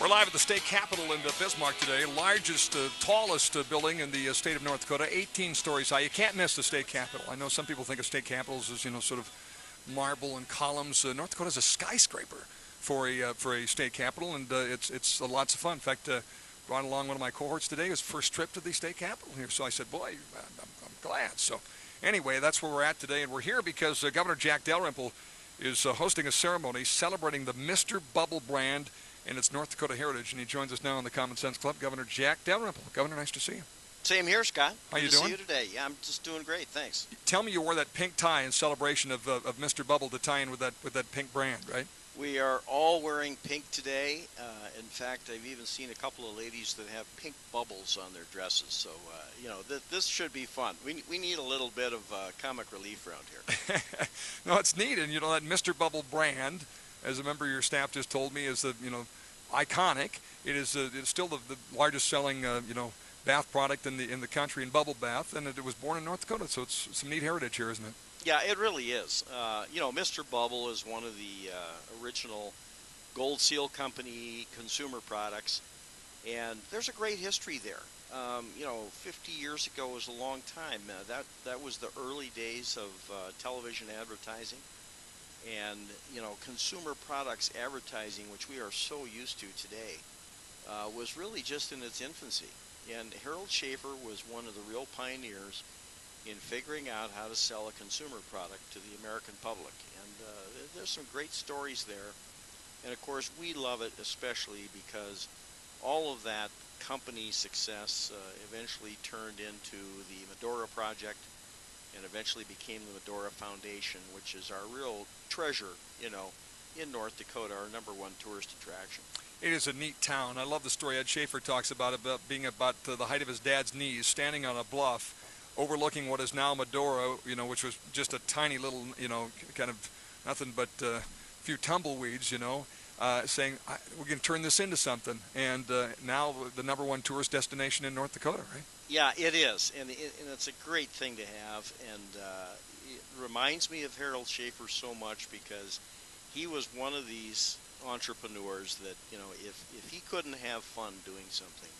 We're live at the state capitol in Bismarck today. Largest, tallest building in the state of North Dakota, 18 stories high. You can't miss the state capitol. I know some people think of state capitals as, sort of marble and columns. North Dakota's a skyscraper for a state capitol, and it's lots of fun. In fact, brought along one of my cohorts today, his first trip to the state capitol here. So I said, boy, I'm glad. So anyway, that's where we're at today, and we're here because Governor Jack Dalrymple is hosting a ceremony celebrating the Mr. Bubble brand and its North Dakota heritage, and he joins us now on the Common Sense Club, Governor Jack Dalrymple. Governor, nice to see you. Same here, Scott. How you doing? doing? See you today. Yeah, I'm just doing great. Thanks. Tell me you wore that pink tie in celebration of Mr. Bubble to tie in with that pink brand, right? We are all wearing pink today. In fact, I've even seen a couple of ladies that have pink bubbles on their dresses. So, this should be fun. We need a little bit of comic relief around here. No, it's neat, and that Mr. Bubble brand, as a member of your staff just told me, is iconic. It is it's still the largest selling bath product in the country in bubble bath, and it was born in North Dakota, so it's some neat heritage here, isn't it? Yeah, it really is. Mr. Bubble is one of the original Gold Seal Company consumer products, and there's a great history there. 50 years ago was a long time. That was the early days of television advertising. And, consumer products advertising, which we are so used to today, was really just in its infancy. And Harold Schaefer was one of the real pioneers in figuring out how to sell a consumer product to the American public. And there's some great stories there. And, of course, we love it especially because all of that company success eventually turned into the Medora Project, and eventually became the Medora Foundation, which is our real treasure, in North Dakota, our #1 tourist attraction. It is a neat town. I love the story Ed Schaefer talks about being about the height of his dad's knees, standing on a bluff, overlooking what is now Medora, which was just a tiny little, kind of nothing but a few tumbleweeds, saying, we can turn this into something. And now the #1 tourist destination in North Dakota, right? Yeah, it is, and it's a great thing to have, and it reminds me of Harold Schaefer so much because he was one of these entrepreneurs that, if he couldn't have fun doing something,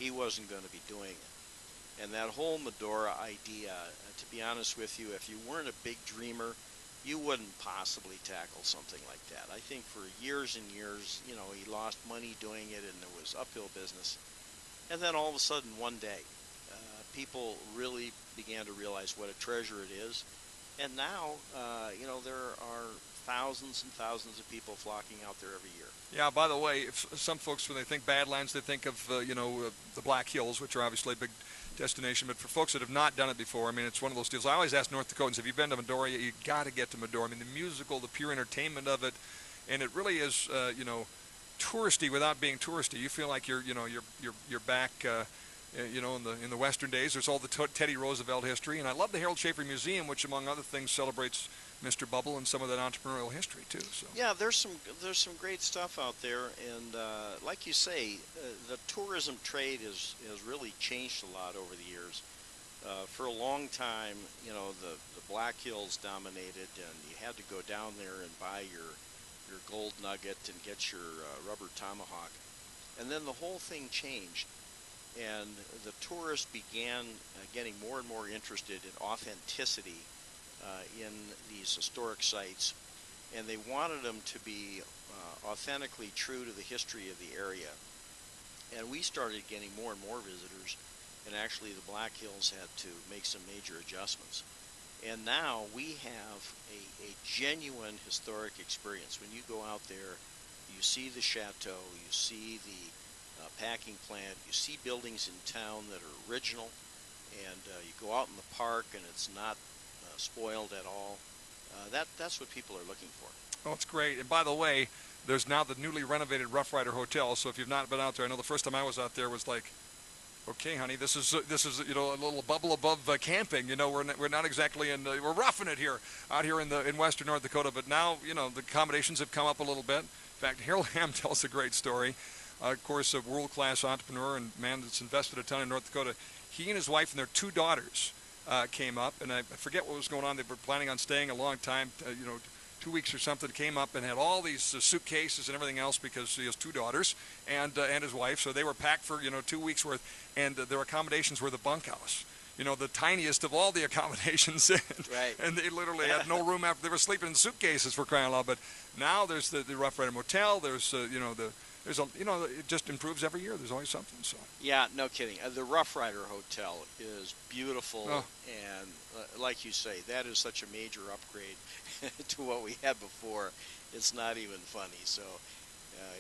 he wasn't going to be doing it. And that whole Medora idea, to be honest with you, if you weren't a big dreamer, you wouldn't possibly tackle something like that. I think for years and years, he lost money doing it, and it was uphill business. And then all of a sudden, one day, people really began to realize what a treasure it is. And now, there are thousands and thousands of people flocking out there every year. Yeah, by the way, some folks, when they think Badlands, they think of, the Black Hills, which are obviously a big destination. But for folks that have not done it before, it's one of those deals. I always ask North Dakotans, have you been to Medora? You got to get to Medora. The musical, the pure entertainment of it, and it really is, touristy without being touristy. You feel like you're back, in the Western days. There's all the Teddy Roosevelt history, and I love the Harold Schaefer Museum, which, among other things, celebrates Mr. Bubble and some of that entrepreneurial history too. So yeah, there's some great stuff out there, and like you say, the tourism trade has really changed a lot over the years. For a long time, the Black Hills dominated, and you had to go down there and buy your gold nugget and get your rubber tomahawk, and then the whole thing changed. And the tourists began getting more and more interested in authenticity in these historic sites, and they wanted them to be authentically true to the history of the area. And we started getting more and more visitors, and actually the Black Hills had to make some major adjustments. And now we have a genuine historic experience. When you go out there, you see the chateau, you see the packing plant, you see buildings in town that are original, and you go out in the park and it's not spoiled at all. That's what people are looking for. Oh, it's great. And by the way, there's now the newly renovated Rough Rider Hotel, so if you've not been out there, I know the first time I was out there was like, okay, honey, this is a little bubble above camping. We're not exactly we're roughing it here out here in Western North Dakota, but now the accommodations have come up a little bit. In fact, Harold Ham tells a great story. Of course, a world-class entrepreneur and man that's invested a ton in North Dakota. He and his wife and their 2 daughters came up, and I forget what was going on. They were planning on staying a long time, 2 weeks or something, came up and had all these suitcases and everything else because he has 2 daughters and his wife. So they were packed for 2 weeks worth, and their accommodations were the bunkhouse. The tiniest of all the accommodations. Right. And they literally had no room after they were sleeping in suitcases, for crying out loud. But now there's the Rough Rider Motel. There's it just improves every year. There's always something. So. Yeah, no kidding. The Rough Rider Hotel is beautiful, and like you say, that is such a major upgrade to what we had before. It's not even funny. So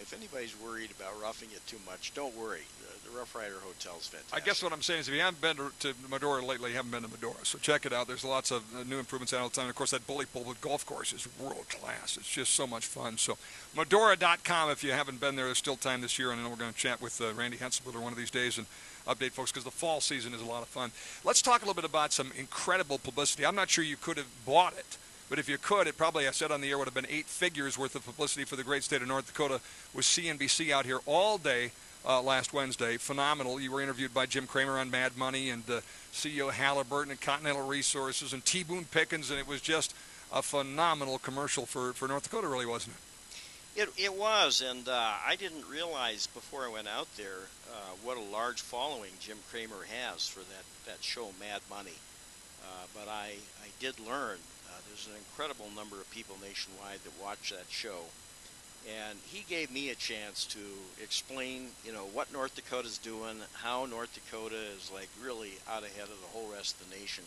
if anybody's worried about roughing it too much, don't worry. The Rough Rider Hotel is fantastic. I guess what I'm saying is if you haven't been to Medora lately, you haven't been to Medora. So check it out. There's lots of new improvements out all the time. And of course, that Bully Pulpit golf course is world class. It's just so much fun. So Medora.com if you haven't been there. There's still time this year. And I know we're going to chat with Randy Henselbutter one of these days and update folks because the fall season is a lot of fun. Let's talk a little bit about some incredible publicity. I'm not sure you could have bought it. But if you could, it probably, I said on the air, would have been 8 figures worth of publicity for the great state of North Dakota with CNBC out here all day last Wednesday. Phenomenal. You were interviewed by Jim Cramer on Mad Money and CEO Halliburton and Continental Resources and T. Boone Pickens, and it was just a phenomenal commercial for North Dakota, really, wasn't it? It was, and I didn't realize before I went out there what a large following Jim Cramer has for that show, Mad Money. But I did learn there's an incredible number of people nationwide that watch that show. And he gave me a chance to explain, what North Dakota's doing, how North Dakota is like really out ahead of the whole rest of the nation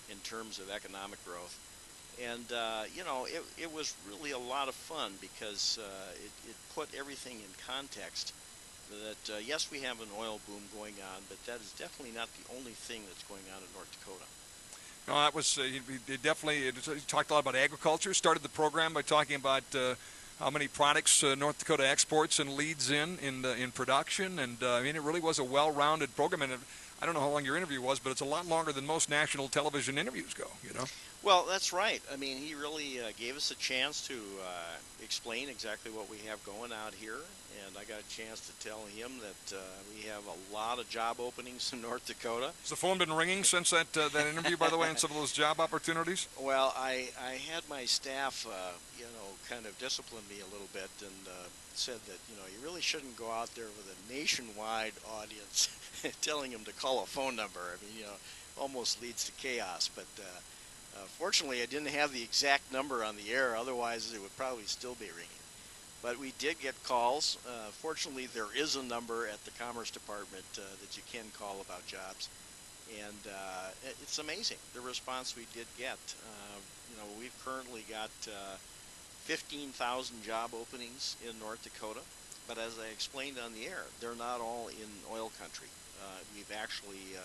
in terms of economic growth. And, it was really a lot of fun because it put everything in context that, yes, we have an oil boom going on, but that is definitely not the only thing that's going on in North Dakota. No, that was he talked a lot about agriculture. Started the program by talking about how many products North Dakota exports and leads in production, and it really was a well-rounded program. And I don't know how long your interview was, but it's a lot longer than most national television interviews go. Well, that's right. I mean, he really gave us a chance to explain exactly what we have going out here, and I got a chance to tell him that we have a lot of job openings in North Dakota. Has the phone been ringing since that interview, by the way, and some of those job opportunities? Well, I had my staff, kind of discipline me a little bit and said that, you really shouldn't go out there with a nationwide audience telling them to call a phone number. I mean, almost leads to chaos, but fortunately, I didn't have the exact number on the air. Otherwise, it would probably still be ringing. But we did get calls. Fortunately, there is a number at the Commerce Department that you can call about jobs. And it's amazing, the response we did get. We've currently got 15,000 job openings in North Dakota. But as I explained on the air, they're not all in oil country. We've actually...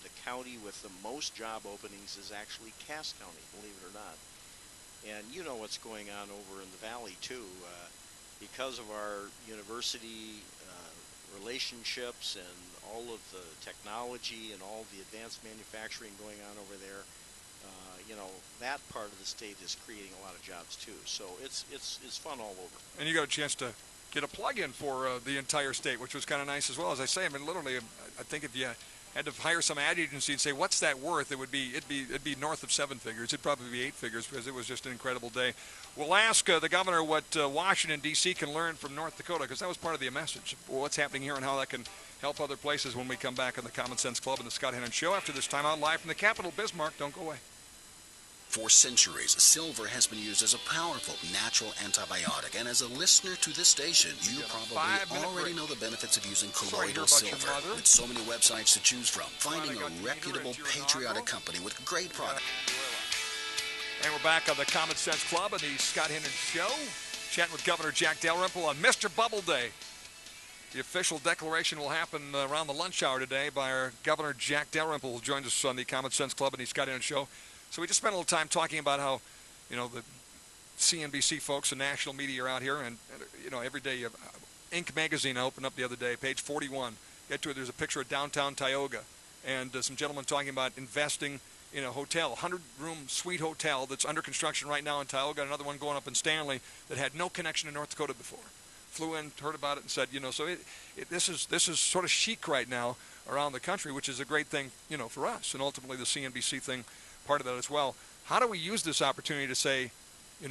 the county with the most job openings is actually Cass County, believe it or not. And you know what's going on over in the valley, too. Because of our university relationships and all of the technology and all the advanced manufacturing going on over there, that part of the state is creating a lot of jobs, too. So it's fun all over. And you got a chance to get a plug-in for the entire state, which was kind of nice as well. As I say, I mean, literally, I think if you had to hire some ad agency and say, what's that worth? It'd be north of 7 figures. It'd probably be 8 figures because it was just an incredible day. We'll ask the governor what Washington, D.C. can learn from North Dakota, because that was part of the message. What's happening here and how that can help other places when we come back on the Common Sense Club and the Scott Hennon Show after this time out live from the capital, Bismarck. Don't go away. For centuries, silver has been used as a powerful natural antibiotic, and as a listener to this station, you probably already know the benefits of using colloidal silver. With so many websites to choose from, finding a reputable, patriotic company with great product. And we're back on the Common Sense Club and the Scott Hennon Show, chatting with Governor Jack Dalrymple on Mr. Bubble Day. The official declaration will happen around the lunch hour today by our Governor Jack Dalrymple, who joins us on the Common Sense Club and the Scott Hennon Show. So we just spent a little time talking about how, the CNBC folks and national media are out here, and every day, Inc. magazine I opened up the other day, page 41. Get to it. There's a picture of downtown Tioga, and some gentlemen talking about investing in a hotel, 100-room suite hotel that's under construction right now in Tioga. Another one going up in Stanley that had no connection to North Dakota before. Flew in, heard about it, and said, so this is sort of chic right now around the country, which is a great thing, for us, and ultimately the CNBC thing. Part of that as well. How do we use this opportunity to say,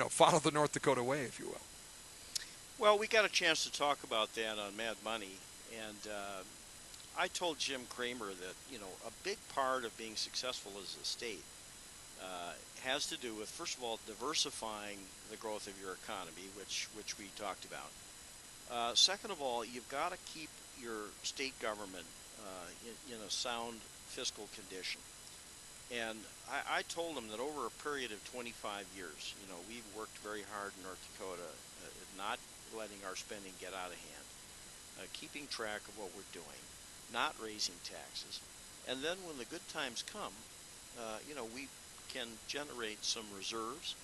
follow the North Dakota way, if you will. Well, we got a chance to talk about that on Mad Money, and I told Jim Cramer that, a big part of being successful as a state has to do with, first of all, diversifying the growth of your economy, which we talked about. Second of all, you've got to keep your state government in a sound fiscal condition. And I told him that over a period of 25 years, we've worked very hard in North Dakota at not letting our spending get out of hand, keeping track of what we're doing, not raising taxes. And then when the good times come, we can generate some reserves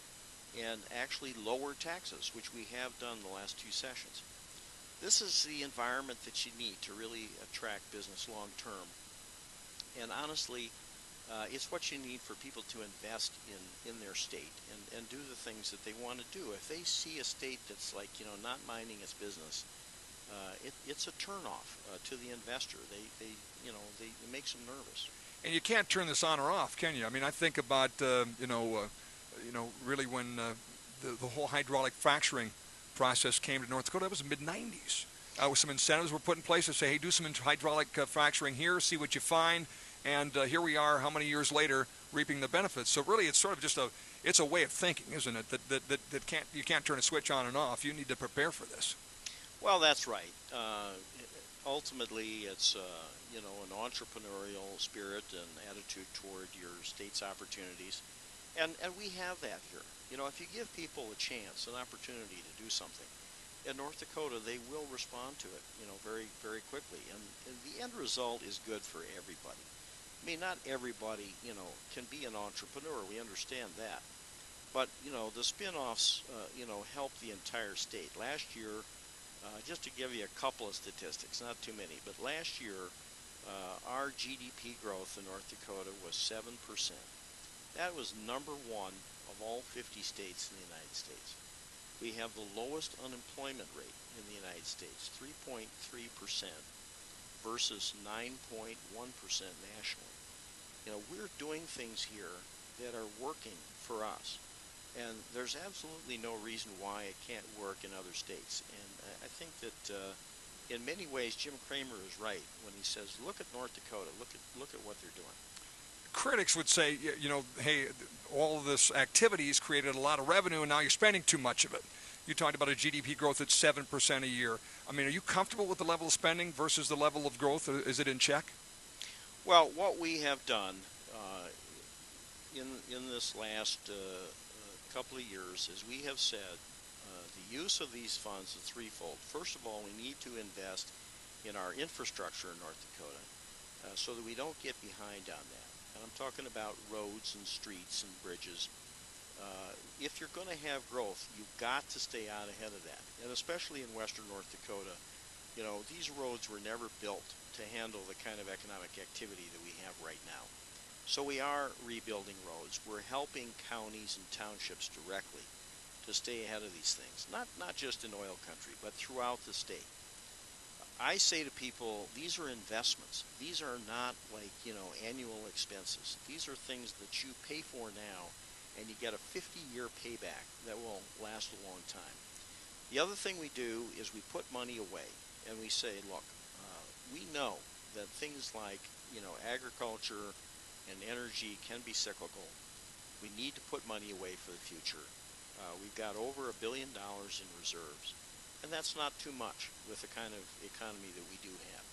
and actually lower taxes, which we have done the last two sessions. This is the environment that you need to really attract business long term. And honestly, it's what you need for people to invest in their state and do the things that they want to do. If they see a state that's like, not minding its business, it's a turnoff to the investor. It makes them nervous. And you can't turn this on or off, can you? I mean, I think about, really when the whole hydraulic fracturing process came to North Dakota, that was the mid-'90s. With some incentives were put in place to say, hey, do some hydraulic fracturing here, see what you find. And here we are, how many years later, reaping the benefits. So really, it's sort of just it's a way of thinking, isn't it? That you can't turn a switch on and off. You need to prepare for this. Well, that's right. Ultimately, it's an entrepreneurial spirit and attitude toward your state's opportunities, and we have that here. If you give people a chance, an opportunity to do something, in North Dakota, they will respond to it, very, very quickly, and the end result is good for everybody. I mean, not everybody, can be an entrepreneur. We understand that. But, the spin-offs, help the entire state. Last year, just to give you a couple of statistics, not too many, but last year, our GDP growth in North Dakota was 7%. That was number one of all 50 states in the United States. We have the lowest unemployment rate in the United States, 3.3% versus 9.1% nationally. We're doing things here that are working for us, and there's absolutely no reason why it can't work in other states. And I think that in many ways Jim Cramer is right when he says, look at North Dakota, look at what they're doing. Critics would say, hey, all of this activity has created a lot of revenue, and now you're spending too much of it. You talked about a GDP growth at 7% a year. I mean, are you comfortable with the level of spending versus the level of growth? Is it in check? Well, what we have done in this last couple of years is we have said the use of these funds is threefold. First of all, we need to invest in our infrastructure in North Dakota so that we don't get behind on that. And I'm talking about roads and streets and bridges. If you're going to have growth, you've got to stay out ahead of that. And especially in western North Dakota, these roads were never built to handle the kind of economic activity that we have right now. So we are rebuilding roads. We're helping counties and townships directly to stay ahead of these things, not just in oil country, but throughout the state. I say to people, these are investments. These are not like, annual expenses. These are things that you pay for now, and you get a 50-year payback that will last a long time. The other thing we do is we put money away, and we say, look, we know that things like, agriculture and energy can be cyclical. We need to put money away for the future. We've got over $1 billion in reserves, and that's not too much with the kind of economy that we do have.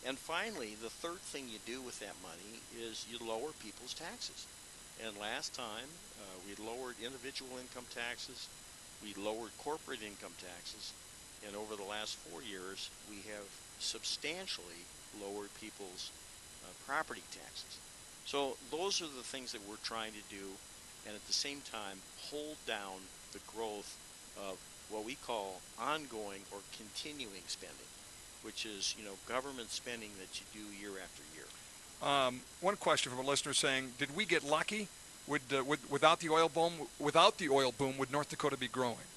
And finally, the third thing you do with that money is you lower people's taxes. And last time, we lowered individual income taxes, we lowered corporate income taxes, and over the last 4 years, we have substantially lowered people's property taxes. So those are the things that we're trying to do, and at the same time, hold down the growth of what we call ongoing or continuing spending, which is, government spending that you do year after year. One question from a listener saying, did we get lucky? Without the oil boom, would North Dakota be growing?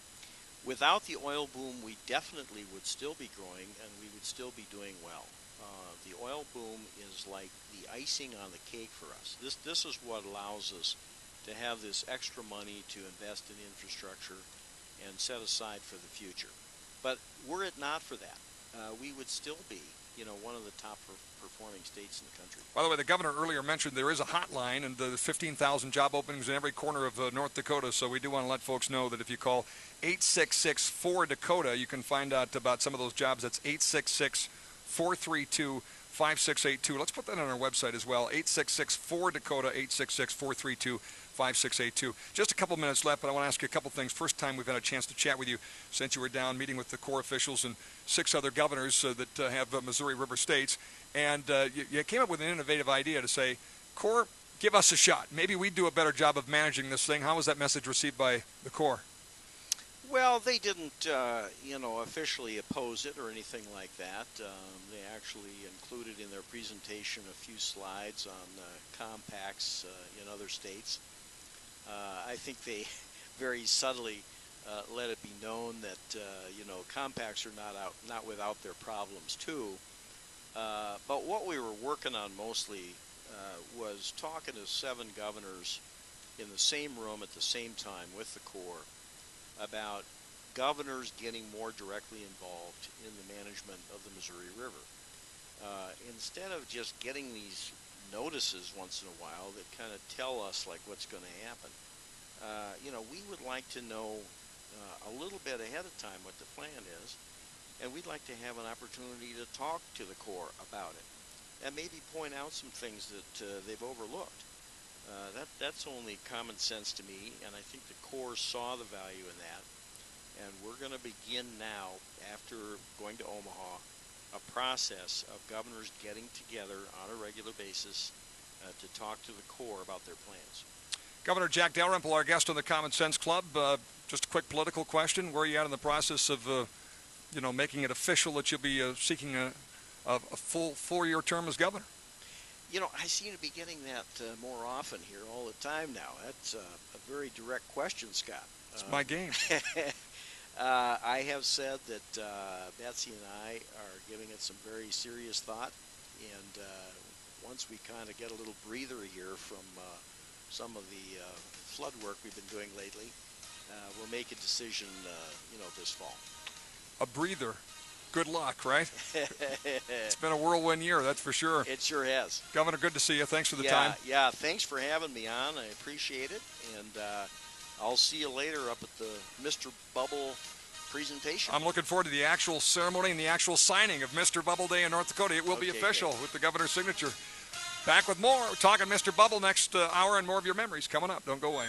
Without the oil boom, we definitely would still be growing, and we would still be doing well. The oil boom is like the icing on the cake for us. This is what allows us to have this extra money to invest in infrastructure and set aside for the future. But were it not for that, we would still be, one of the top performing states in the country. By the way, the governor earlier mentioned there is a hotline, and there's 15,000 job openings in every corner of North Dakota, so we do want to let folks know that if you call 866-4-DAKOTA, you can find out about some of those jobs. That's 866-432-5682. Let's put that on our website as well, 866-4-DAKOTA, 866-432-5682. Just a couple minutes left, but I want to ask you a couple things. First time we've had a chance to chat with you since you were down meeting with the Corps officials and 6 other governors that have Missouri River states. And you came up with an innovative idea to say, Corps, give us a shot. Maybe we'd do a better job of managing this thing. How was that message received by the Corps? Well, they didn't, officially oppose it or anything like that. They actually included in their presentation a few slides on compacts in other states. I think they very subtly let it be known that, compacts are not without their problems too. But what we were working on mostly was talking to 7 governors in the same room at the same time with the Corps about governors getting more directly involved in the management of the Missouri River. Instead of just getting these notices once in a while that kind of tell us like what's going to happen, we would like to know a little bit ahead of time what the plan is, and we'd like to have an opportunity to talk to the Corps about it and maybe point out some things that they've overlooked. That's only common sense to me, and I think the Corps saw the value in that. And we're going to begin now, after going to Omaha, a process of governors getting together on a regular basis to talk to the Corps about their plans. Governor Jack Dalrymple, our guest on the Common Sense Club. Just a quick political question. Where are you at in the process of, making it official that you'll be seeking a full 4-year term as governor? I seem to be getting that more often here all the time now. That's a very direct question, Scott. It's my game. I have said that Betsy and I are giving it some very serious thought, and once we kind of get a little breather here from some of the flood work we've been doing lately, we'll make a decision, this fall. A breather. Good luck, right? It's been a whirlwind year, that's for sure. It sure has. Governor, good to see you. Thanks for the time. Yeah, thanks for having me on. I appreciate it. And I'll see you later up at the Mr. Bubble presentation. I'm looking forward to the actual ceremony and the actual signing of Mr. Bubble Day in North Dakota. It will be official with the governor's signature. Back with more. We're talking Mr. Bubble next hour and more of your memories coming up. Don't go away.